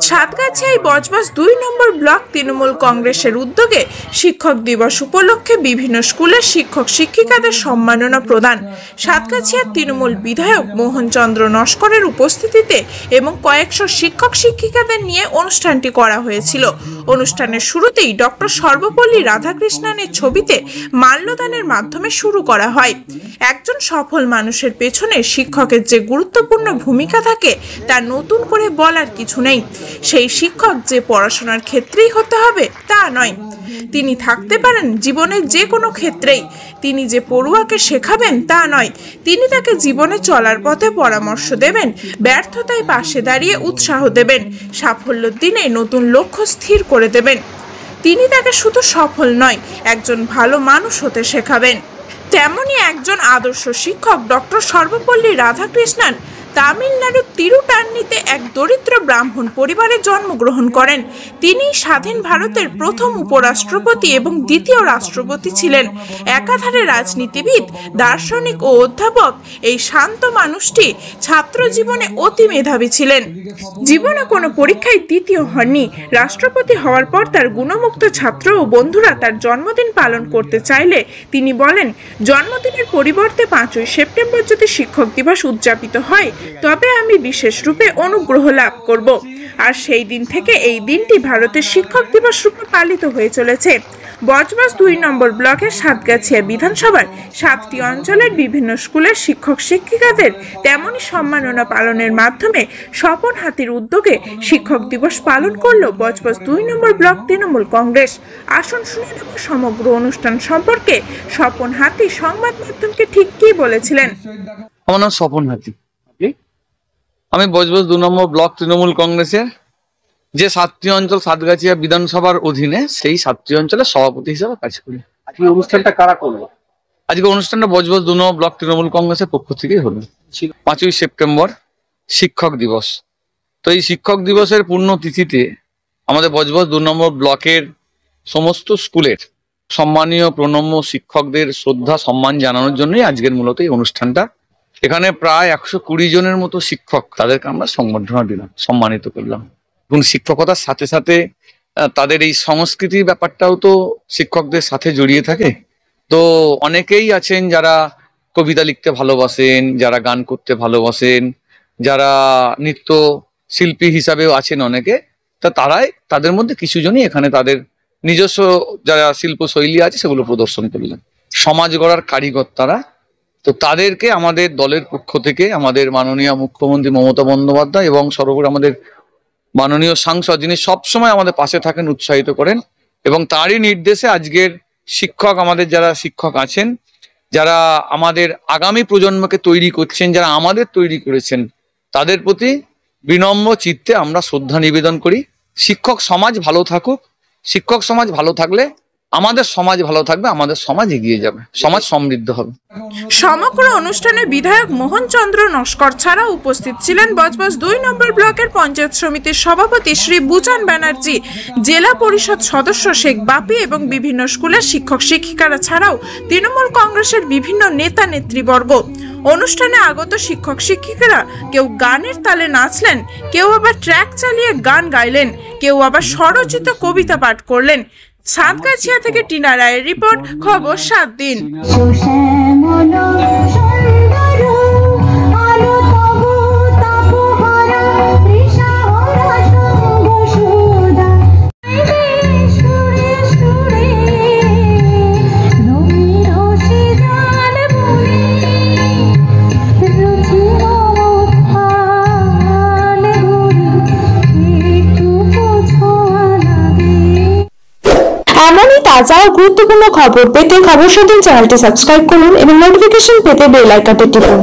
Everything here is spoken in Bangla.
সাতগাছিয়ায় বজবজ ২ নম্বর ব্লক তৃণমূল কংগ্রেসের উদ্যোগে শিক্ষক দিবস উপলক্ষে বিভিন্ন স্কুলের শিক্ষক শিক্ষিকাদের সম্মাননা প্রদান। সাতগাছিয়ার তৃণমূল বিধায়ক মোহন চন্দ্র নস্করের উপস্থিতিতে এবং কয়েকশো শিক্ষক শিক্ষিকাদের নিয়ে অনুষ্ঠানটি করা হয়েছিল। অনুষ্ঠানের শুরুতেই ডক্টর সর্বপল্লী রাধাকৃষ্ণনের ছবিতে মাল্যদানের মাধ্যমে শুরু করা হয়। একজন সফল মানুষের পেছনে শিক্ষকের যে গুরুত্বপূর্ণ ভূমিকা থাকে তা নতুন করে বলার কিছু নেই। সেই শিক্ষক যে পড়াশোনার ক্ষেত্রেই হতে হবে তা নয়, তিনি থাকতে পারেন জীবনের যে কোনো ক্ষেত্রেই। তিনি যে পড়ুয়াকে শেখাবেন তা নয়, তিনি তাকে জীবনে চলার পথে পরামর্শ দেবেন, ব্যর্থতায় পাশে দাঁড়িয়ে উৎসাহ দেবেন, সাফল্যের দিনে নতুন লক্ষ্য স্থির করে দেবেন। তিনি তাকে শুধু সফল নয়, একজন ভালো মানুষ হতে শেখাবেন। তেমনি একজন আদর্শ শিক্ষক ডক্টর সর্বপল্লী রাধাকৃষ্ণন তামিলনাড়ুর তিরুটান্নিতে এক দরিদ্র ব্রাহ্মণ পরিবারে জন্মগ্রহণ করেন। তিনি স্বাধীন ভারতের প্রথম উপরাষ্ট্রপতি এবং দ্বিতীয় রাষ্ট্রপতি ছিলেন। একাধারে রাজনীতিবিদ, দার্শনিক ও অধ্যাপক, এই শান্ত মানুষটি ছাত্র জীবনে অতি মেধাবী ছিলেন। জীবনে কোনো পরীক্ষায় দ্বিতীয় হননি। রাষ্ট্রপতি হওয়ার পর তার গুণমুগ্ধ ছাত্র ও বন্ধুরা তার জন্মদিন পালন করতে চাইলে তিনি বলেন, জন্মদিনের পরিবর্তে 5ই সেপ্টেম্বর যদি শিক্ষক দিবস উদযাপিত হয় তবে আমি বিশেষ রূপে অনুগ্রহ লাভ করব। আর সেই দিন থেকে এই দিনটি ভারতের শিক্ষক দিবস রূপে পালিত হয়ে চলেছে। বজবজ 2 নম্বর ব্লকের সাতগাছিয়া বিধানসভার 7টি অঞ্চলের বিভিন্ন স্কুলের শিক্ষক শিক্ষিকাদের তেমনই সম্মাননা পালনের মাধ্যমে স্বপন হাতির উদ্যোগে শিক্ষক দিবস পালন করল বজবজ 2 নম্বর ব্লক তৃণমূল কংগ্রেস। আসুন শুনে নেব সমগ্র অনুষ্ঠান সম্পর্কে স্বপন হাতি সংবাদ মাধ্যমকে ঠিক কি বলেছিলেন। আমার নাম স্বপন হাতি, আমি বজবজ 2 নম্বর ব্লক তৃণমূল কংগ্রেসের যে 7টি অঞ্চল সাতগাছিয়া বিধানসভার অধীনে সেই 7টি অঞ্চলের সভাপতি হিসেবে কাজ করি। আজকে অনুষ্ঠানটা কারা করলো? আজকে অনুষ্ঠানটা বজবজ 2 নম্বর ব্লক তৃণমূল কংগ্রেসের পক্ষ থেকেই হলো। 5ই সেপ্টেম্বর শিক্ষক দিবস। তো এই শিক্ষক দিবসের পূর্ণ তিথিতে আমাদের বজবজ 2 নম্বর ব্লকের সমস্ত স্কুলের সম্মানীয় প্রণম্য শিক্ষকদের শ্রদ্ধা সম্মান জানানোর জন্যই আজকের মূলত এই অনুষ্ঠানটা। এখানে প্রায় 120 জনের মতো শিক্ষক, তাদেরকে আমরা সংবর্ধনা দিলাম, সম্মানিত করলাম। এবং শিক্ষকতার সাথে সাথে তাদের এই সংস্কৃতির ব্যাপারটাও তো শিক্ষকদের সাথে জড়িয়ে থাকে। তো অনেকেই আছেন যারা কবিতা লিখতে ভালোবাসেন, যারা গান করতে ভালোবাসেন, যারা নৃত্য শিল্পী হিসাবেও আছেন অনেকে। তা তাদের মধ্যে কিছু জনই এখানে তাদের নিজস্ব যারা শিল্পশৈলী আছে সেগুলো প্রদর্শন করলেন। সমাজ গড়ার কারিগর তারা। তো তাদেরকে আমাদের দলের পক্ষ থেকে আমাদের মাননীয় মুখ্যমন্ত্রী মমতা বন্দ্যোপাধ্যায় এবং সর্বোপরি আমাদের মাননীয় সাংসদ, যিনি সবসময় আমাদের পাশে থাকেন, উৎসাহিত করেন, এবং তারই নির্দেশে আজকের শিক্ষক, আমাদের যারা শিক্ষক আছেন, যারা আমাদের আগামী প্রজন্মকে তৈরি করছেন, যারা আমাদের তৈরি করেছেন, তাদের প্রতি বিনম্র চিত্তে আমরা শ্রদ্ধা নিবেদন করি। শিক্ষক সমাজ ভালো থাকুক। শিক্ষক সমাজ ভালো থাকলে আমাদের সমাজ ভালো থাকবে, আমাদের সমাজ এগিয়ে যাবে, সমাজ সমৃদ্ধ হবে। সমগ্র অনুষ্ঠানে বিধায়ক মোহন চন্দ্র নস্কর ছাড়াও উপস্থিত ছিলেন বজবজ 2 নম্বর ব্লকের পঞ্চায়েত সমিতির সভাপতি শ্রী বুচান ব্যানার্জি, জেলা পরিষদ সদস্য শেখ বাপি এবং বিভিন্ন স্কুলের শিক্ষক শিক্ষিকারা ছাড়াও তৃণমূল কংগ্রেসের বিভিন্ন নেতা নেতৃবর্গ। অনুষ্ঠানে আগত শিক্ষক শিক্ষিকারা কেউ গানের তালে নাচলেন, কেউ আবার ট্র্যাক চালিয়ে গান গাইলেন, কেউ আবার স্বরচিত কবিতা পাঠ করলেন। সাতগাছিয়া থেকে টিনা রায়ের রিপোর্ট, খবর 7 দিন। এমনই তাজা ও গুরুত্বপূর্ণ খবর পেতে খবর 7 চ্যানেলটি সাবস্ক্রাইব করুন এবং নোটিফিকেশন পেতে বেল আইকনটি টিপুন।